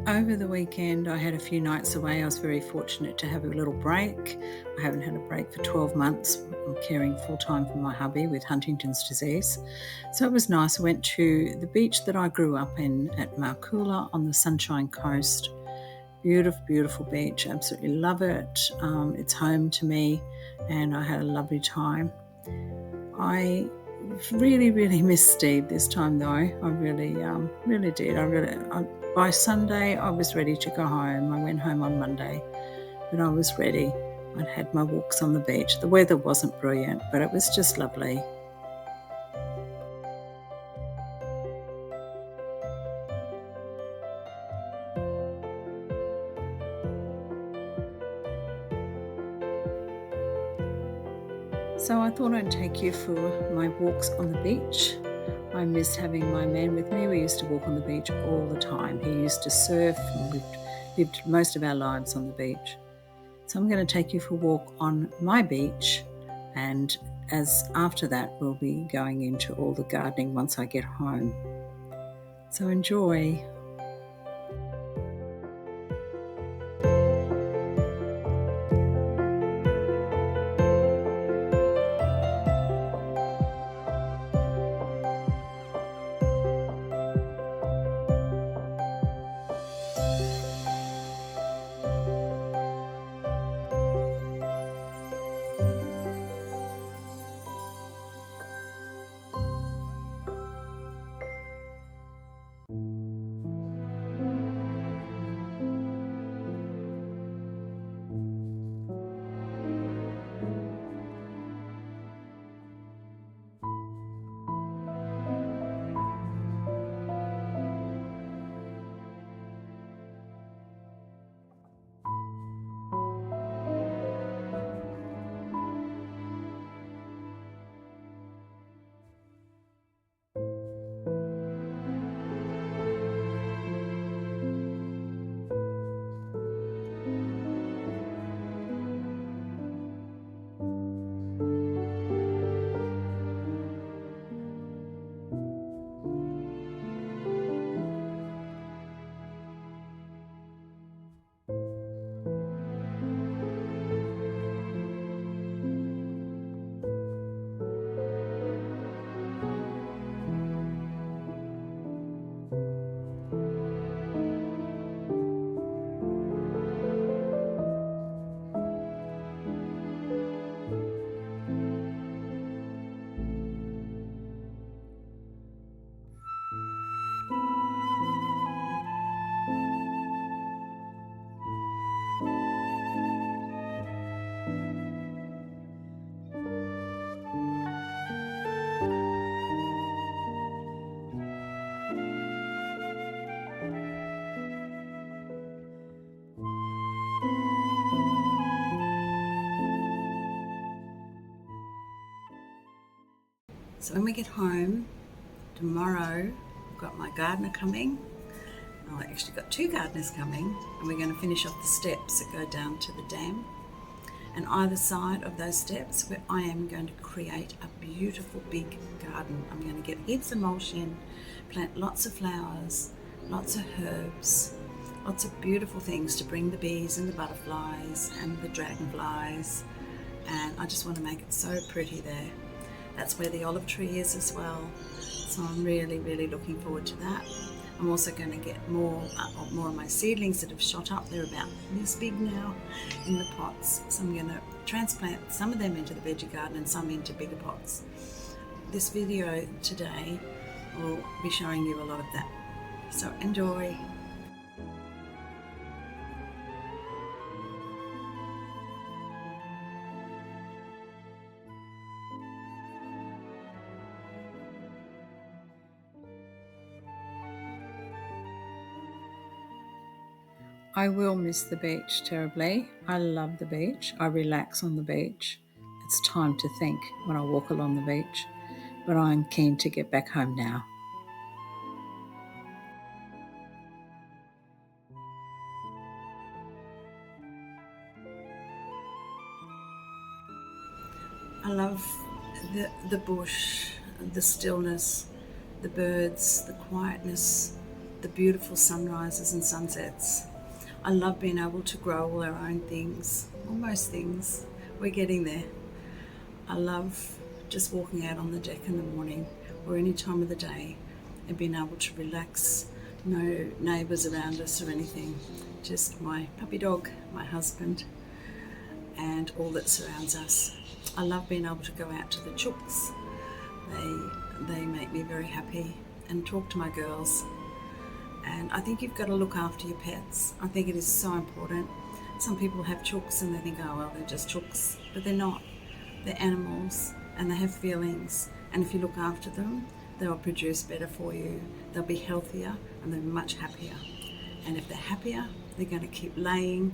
Over the weekend, I had a few nights away. I was very fortunate to have a little break. I haven't had a break for 12 months. I'm caring full-time for my hubby with Huntington's disease. So it was nice. I went to the beach that I grew up in at Markula on the Sunshine Coast. Beautiful, beautiful beach. Absolutely love it. It's home to me, and I had a lovely time. I really, really missed Steve this time, though. I really did. By Sunday, I was ready to go home. I went home on Monday, but I was ready. I'd had my walks on the beach. The weather wasn't brilliant, but it was just lovely. So I thought I'd take you for my walks on the beach. I miss having my man with me. We used to walk on the beach all the time. He used to surf, and we've lived most of our lives on the beach. So I'm going to take you for a walk on my beach, and after that we'll be going into all the gardening once I get home. So enjoy. So when we get home tomorrow, I've got my gardener coming. I've actually got two gardeners coming, and we're going to finish off the steps that go down to the dam. And either side of those steps, where I am going to create a beautiful big garden. I'm going to get heaps of mulch in, plant lots of flowers, lots of herbs, lots of beautiful things to bring the bees and the butterflies and the dragonflies. And I just want to make it so pretty there. That's where the olive tree is as well. So I'm really, really looking forward to that. I'm also going to get more of my seedlings that have shot up. They're about this big now in the pots. So I'm going to transplant some of them into the veggie garden and some into bigger pots. This video today will be showing you a lot of that. So enjoy. I will miss the beach terribly. I love the beach. I relax on the beach. It's time to think when I walk along the beach, but I'm keen to get back home now. I love the bush, the stillness, the birds, the quietness, the beautiful sunrises and sunsets. I love being able to grow all our own things, all most things. We're getting there. I love just walking out on the deck in the morning or any time of the day and being able to relax. No neighbours around us or anything, just my puppy dog, my husband, and all that surrounds us. I love being able to go out to the chooks. They make me very happy, and talk to my girls. And I think you've got to look after your pets. I think it is so important. Some people have chooks and they think, oh well, they're just chooks, but they're not. They're animals and they have feelings, and if you look after them, they'll produce better for you. They'll be healthier and they'll be much happier. And if they're happier, they're going to keep laying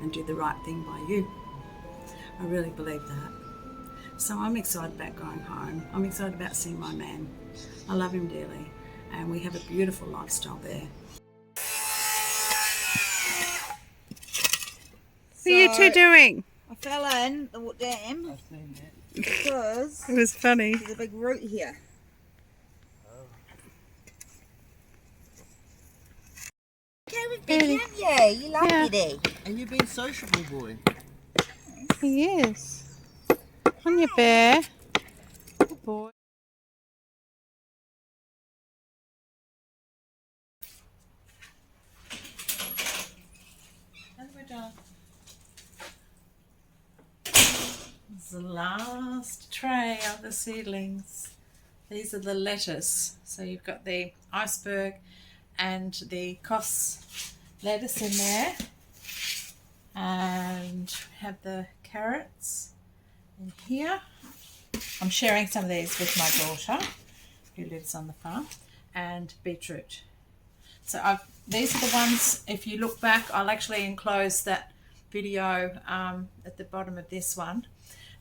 and do the right thing by you. I really believe that. So I'm excited about going home. I'm excited about seeing my man. I love him dearly, and we have a beautiful lifestyle there. What are you two doing? I fell in the dam I've seen that. because It was funny. there's a big root here. Okay with Betty, aren't you? You love Yeah. Betty. And you've been sociable, boy. He is. On your bear. Good boy. And we're done. This is the last tray of the seedlings. These are the lettuce. So you've got the iceberg and the Kos lettuce in there. And we have the carrots in here. I'm sharing some of these with my daughter who lives on the farm, and beetroot. So these are the ones, if you look back, I'll actually enclose that video at the bottom of this one,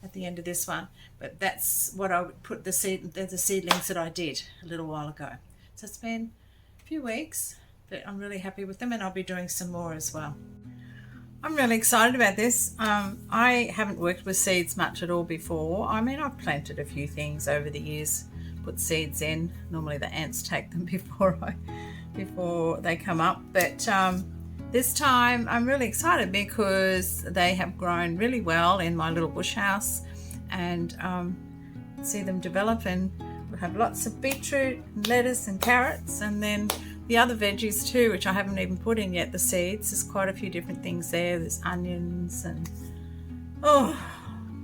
at the end of this one, but that's what I would put the seedlings that I did a little while ago. So it's been a few weeks, but I'm really happy with them, and I'll be doing some more as well. I'm really excited about this. I haven't worked with seeds much at all before. I mean, I've planted a few things over the years, put seeds in. Normally the ants take them before they come up. But this time I'm really excited because they have grown really well in my little bush house, and see them develop, and we'll have lots of beetroot and lettuce and carrots, and then the other veggies too, which I haven't even put in yet, the seeds. There's quite a few different things there. There's onions and, oh,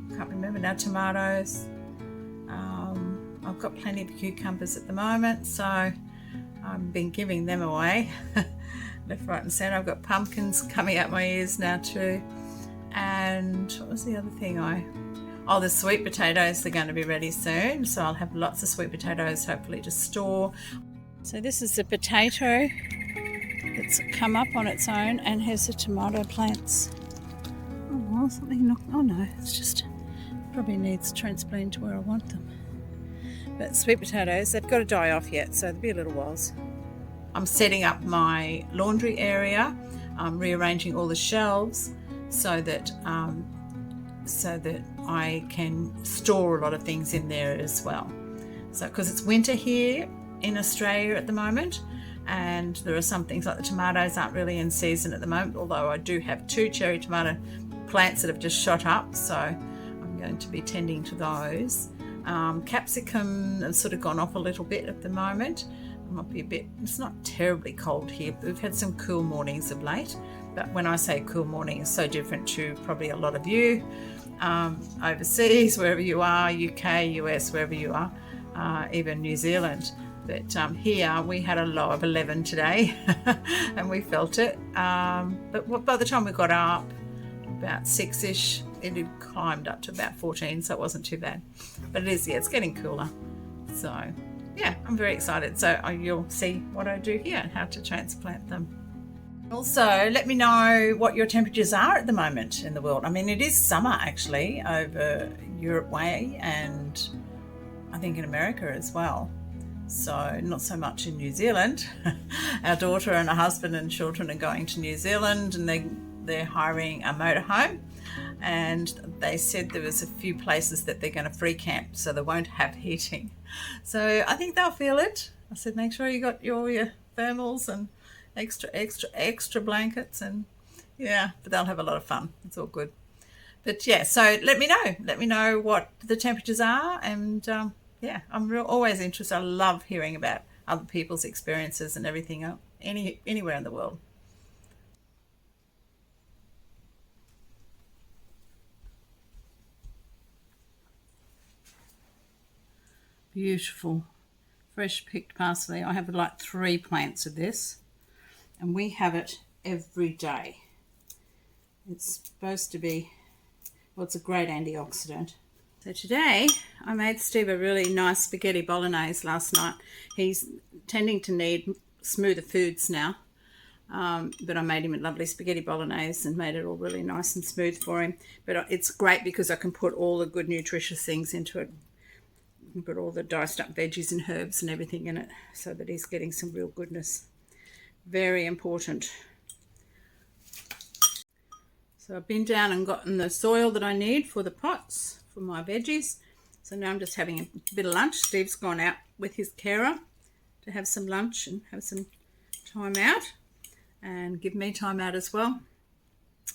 can't remember now, tomatoes. I've got plenty of cucumbers at the moment, so I've been giving them away left, right and centre. I've got pumpkins coming out my ears now too. And what was the other thing the sweet potatoes, they're going to be ready soon, so I'll have lots of sweet potatoes hopefully to store. So this is the potato that's come up on its own, and here's the tomato plants. Oh well, something knocked, oh no, it's just probably needs transplanted to where I want them. But sweet potatoes, they've got to die off yet, so they'll be a little whiles. I'm setting up my laundry area. I'm rearranging all the shelves so that I can store a lot of things in there as well. So because it's winter here in Australia at the moment, and there are some things like the tomatoes aren't really in season at the moment, although I do have 2 cherry tomato plants that have just shot up, so I'm going to be tending to those. Capsicum has sort of gone off a little bit at the moment. It might be a bit, it's not terribly cold here, but we've had some cool mornings of late. But when I say cool morning, it's so different to probably a lot of you overseas, wherever you are, UK, US, wherever you are, even New Zealand. But here we had a low of 11 today and we felt it. But by the time we got up, about 6-ish, it had climbed up to about 14, so it wasn't too bad. But it is, yeah, it's getting cooler. So, yeah, I'm very excited. So you'll see what I do here and how to transplant them. Also, let me know what your temperatures are at the moment in the world. I mean, it is summer actually over Europe way, and I think in America as well. So not so much in New Zealand. Our daughter and her husband and children are going to New Zealand, and they're hiring a motorhome, and they said there was a few places that they're going to free camp, so they won't have heating. So I think they'll feel it. I said, make sure you got your thermals and extra blankets, and yeah, but they'll have a lot of fun. It's all good. But yeah, so let me know what the temperatures are, and yeah, I'm always interested. I love hearing about other people's experiences and everything anywhere in the world. Beautiful fresh picked parsley. I have like 3 plants of this, and we have it every day. It's supposed to be, well, it's a great antioxidant. So today I made Steve a really nice spaghetti bolognese last night. He's tending to need smoother foods now, but I made him a lovely spaghetti bolognese and made it all really nice and smooth for him. But it's great because I can put all the good nutritious things into it. I can put all the diced up veggies and herbs and everything in it so that he's getting some real goodness. Very important. So I've been down and gotten the soil that I need for the pots for my veggies. So now I'm just having a bit of lunch. Steve's gone out with his carer to have some lunch and have some time out, and give me time out as well.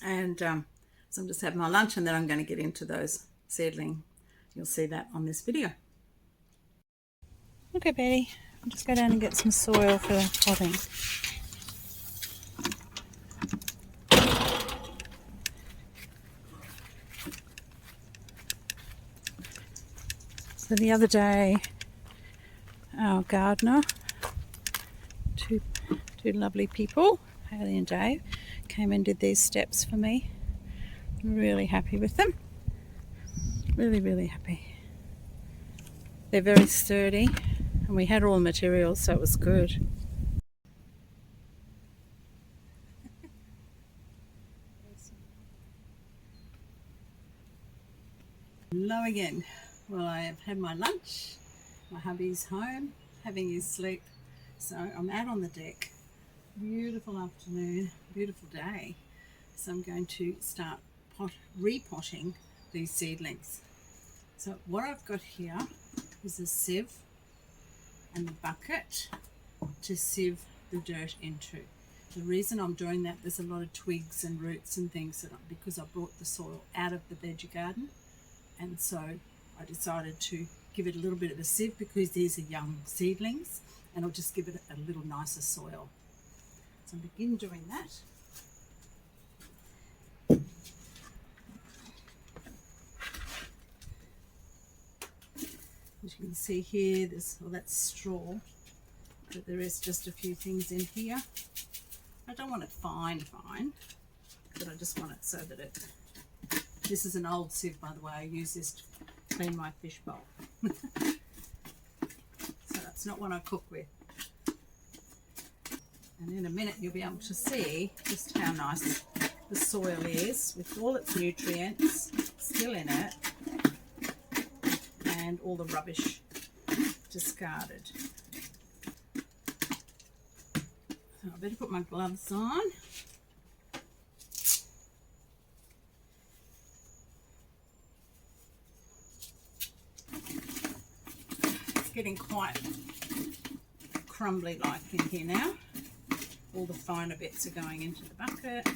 And so I'm just having my lunch, and then I'm going to get into those seedling. You'll see that on this video. Okay, Betty, I'll just go down and get some soil for potting. So the other day, our gardener, two lovely people, Hayley and Dave, came and did these steps for me. I'm really happy with them. Really, really happy. They're very sturdy, and we had all the materials, so it was good. Hello again. Well, I have had my lunch. My hubby's home, having his sleep. So I'm out on the deck. Beautiful afternoon, beautiful day. So I'm going to start repotting these seedlings. So what I've got here is a sieve and a bucket to sieve the dirt into. The reason I'm doing that, there's a lot of twigs and roots and things because I brought the soil out of the veggie garden, and so I decided to give it a little bit of a sieve because these are young seedlings, and I'll just give it a little nicer soil. So I'll begin doing that. As you can see here, that's straw, but there is just a few things in here. I don't want it fine, but I just want it so that this is an old sieve, by the way. I use this to clean my fish bowl. So it's not one I cook with. And in a minute you'll be able to see just how nice the soil is with all its nutrients still in it and all the rubbish discarded. So I better put my gloves on. It's getting quite crumbly like in here now. All the finer bits are going into the bucket.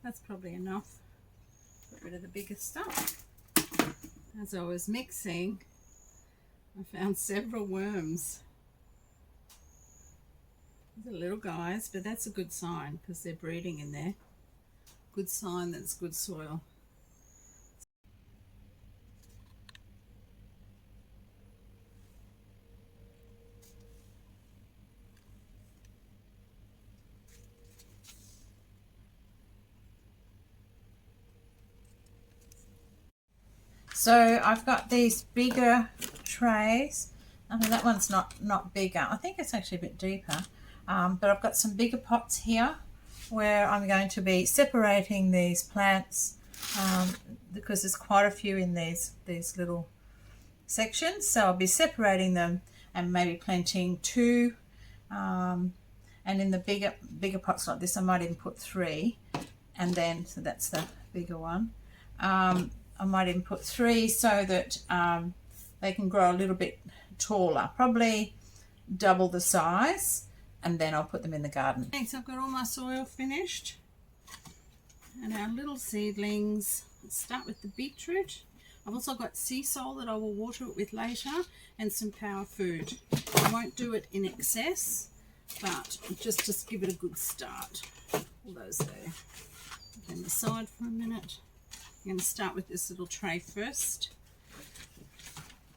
That's probably enough. Get rid of the bigger stuff. As I was mixing, I found several worms. These are little guys, but that's a good sign because they're breeding in there. Good sign that it's good soil. So I've got these bigger trays. I mean, that one's not bigger. I think it's actually a bit deeper. but I've got some bigger pots here where I'm going to be separating these plants because there's quite a few in these little sections. So I'll be separating them and maybe planting 2, and in the bigger pots like this I might even put 3, and then so that's the bigger one. I might even put 3 so that they can grow a little bit taller, probably double the size, and then I'll put them in the garden. Okay, so I've got all my soil finished and our little seedlings. Let's start with the beetroot. I've also got sea salt that I will water it with later, and some power food. I won't do it in excess, but just give it a good start. All those there. Put them aside for a minute. I'm going to start with this little tray first.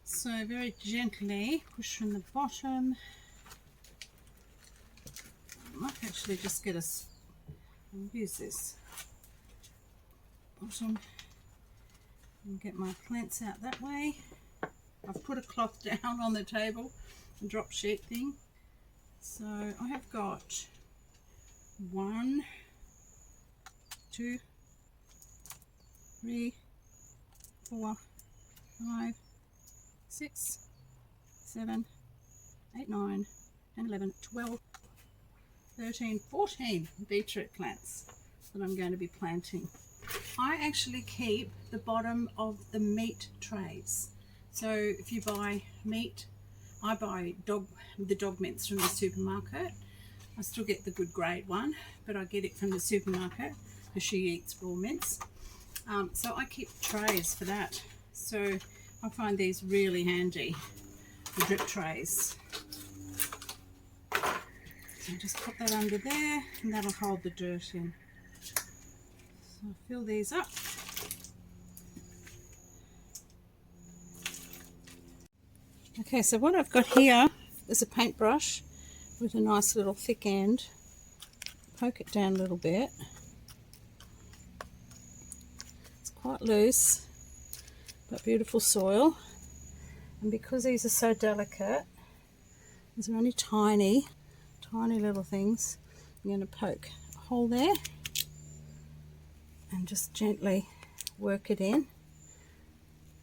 So very gently push from the bottom. I might actually just get use this bottom and get my plants out that way. I've put a cloth down on the table, a drop sheet thing. So I have got 1, 2, 3, 4, 5, 6, 7, 8, 9, 10, 11, 12, 13, 14 beetroot plants that I'm going to be planting. I actually keep the bottom of the meat trays. So if you buy meat, I buy the dog mince from the supermarket. I still get the good grade one, but I get it from the supermarket because she eats raw mince. So I keep trays for that. So I find these really handy, the drip trays. So just put that under there and that'll hold the dirt in. So I'll fill these up. Okay, so what I've got here is a paintbrush with a nice little thick end. Poke it down a little bit. It's quite loose, but beautiful soil. And because these are so delicate, these are only tiny little things, I'm going to poke a hole there and just gently work it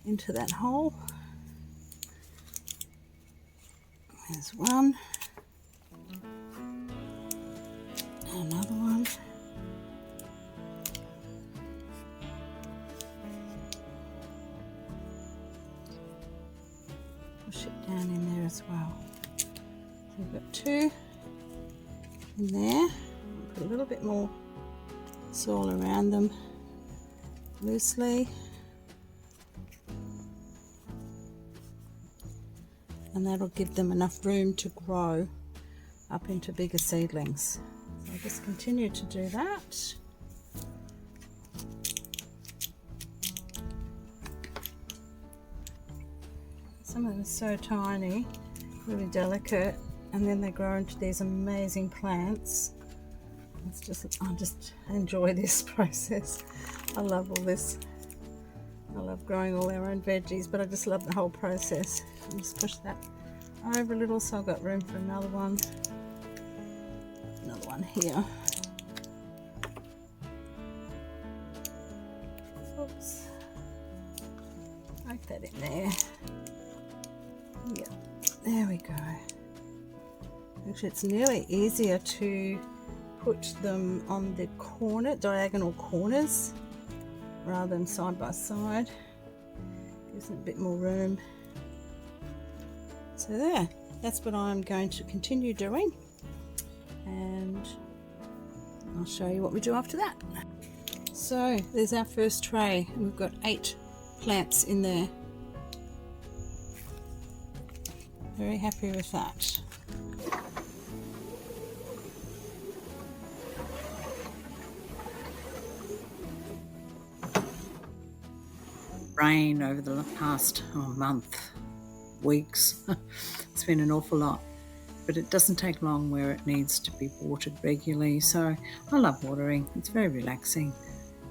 into that hole. There's one, another one, push it down in there as well. So we've got 2 in there. Put a little bit more soil around them loosely, and that'll give them enough room to grow up into bigger seedlings. So I'll just continue to do that. Some of them are so tiny, really delicate, and then they grow into these amazing plants. I just enjoy this process. I love all this. I love growing all our own veggies, but I just love the whole process. I'll just push that over a little so I've got room for another one. Another one here. Oops. Poke that in there. Yeah, there we go. Actually, it's nearly easier to put them on the diagonal corners rather than side by side. Gives them a bit more room. So there, that's what I'm going to continue doing, and I'll show you what we do after that. So there's our first tray, and we've got 8 plants in there. Very happy with that. Rain over the past month, weeks. It's been an awful lot, but it doesn't take long where it needs to be watered regularly. So I love watering. It's very relaxing.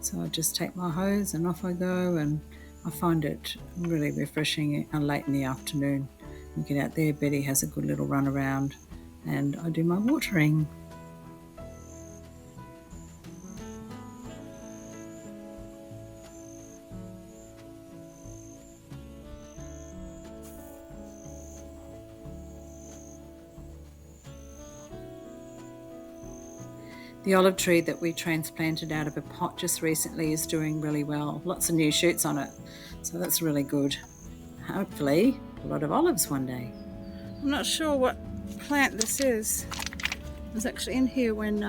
So I just take my hose and off I go, and I find it really refreshing late in the afternoon. You get out there, Betty has a good little run around and I do my watering. The olive tree that we transplanted out of a pot just recently is doing really well. Lots of new shoots on it, so that's really good. Hopefully a lot of olives one day. I'm not sure what plant this is. It was actually in here when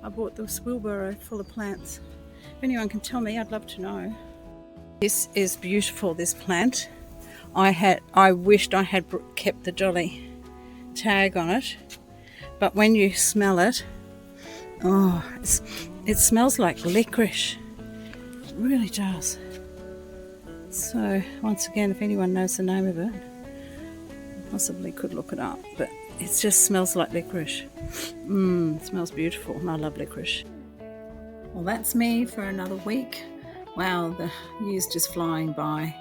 I bought this wheelbarrow full of plants. If anyone can tell me, I'd love to know. This is beautiful, this plant. I wished I had kept the jolly tag on it, but when you smell it, oh, it smells like licorice. It really does. So once again, if anyone knows the name of it, possibly could look it up, but it just smells like licorice. It smells beautiful, and I love licorice. Well, that's me for another week. Wow, the year's just flying by.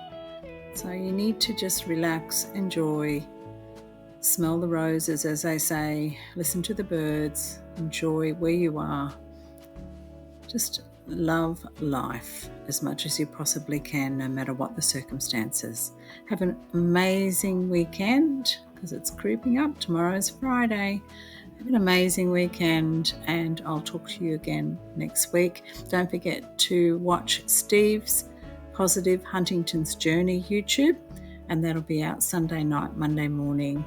So you need to just relax, enjoy, smell the roses, as they say, listen to the birds, enjoy where you are. Just love life as much as you possibly can, no matter what the circumstances. Have an amazing weekend, because it's creeping up. Tomorrow's Friday. Have an amazing weekend, and I'll talk to you again next week. Don't forget to watch Steve's Positive Huntington's Journey YouTube, and that'll be out Sunday night, Monday morning.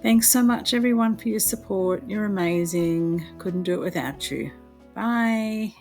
Thanks so much, everyone, for your support. You're amazing. Couldn't do it without you. Bye.